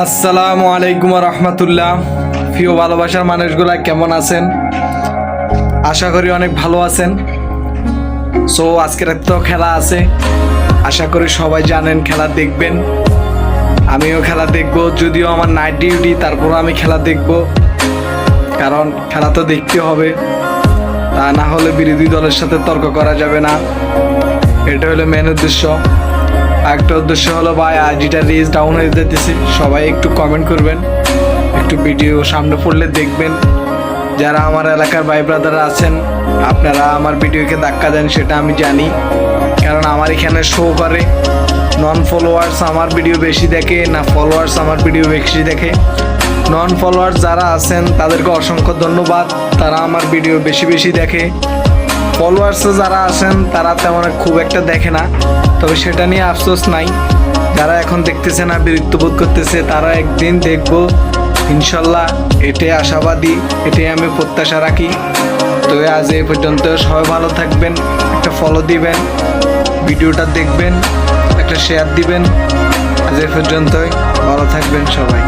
আসসালামু আলাইকুম রহমতুল্লাহ। প্রিয় ভালোবাসার মানুষগুলা কেমন আছেন? আশা করি অনেক ভালো আছেন। সো আজকের তো খেলা আছে, আশা করি সবাই জানেন খেলা দেখবেন। আমিও খেলা দেখব, যদিও আমার নাইট ডিউটি, তারপরও আমি খেলা দেখব, কারণ খেলা তো দেখতে হবে। তা না হলে বিরোধী দলের সাথে তর্ক করা যাবে না, এটা হলো মেন উদ্দেশ্য। একটা উদ্দেশ্য হলো ভাই, আইডিটা রিচ ডাউন হয়ে যেতেছে, সবাই একটু কমেন্ট করবেন, একটু ভিডিও সামনে পড়লে দেখবেন। যারা আমার এলাকার ভাই ব্রাদার আছেন, আপনারা আমার ভিডিওকে ধাক্কা দেন, সেটা আমি জানি, কারণ আমার এখানে শো করে নন ফলোয়ার্স আমার ভিডিও বেশি দেখে না ফলোয়ার্স আমার ভিডিও বেশি দেখে। নন ফলোয়ার্স যারা আছেন তাদেরকে অসংখ্য ধন্যবাদ, তারা আমার ভিডিও বেশি বেশি দেখে। ফলোয়ার্স যারা আছেন তারা তেমন খুব একটা দেখে না, তবে সেটা নিয়ে আফসোস নাই। যারা এখন দেখতেছে না, বিরক্ত বোধ করতেছে, তারা একদিন দেখবো ইনশাল্লাহ, এটাই আশাবাদী, এটাই আমি প্রত্যাশা রাখি। তো আজ এই পর্যন্ত, সবাই ভালো থাকবেন, একটা ফলো দিবেন, ভিডিওটা দেখবেন, একটা শেয়ার দিবেন। আজ এই পর্যন্তই, ভালো থাকবেন সবাই।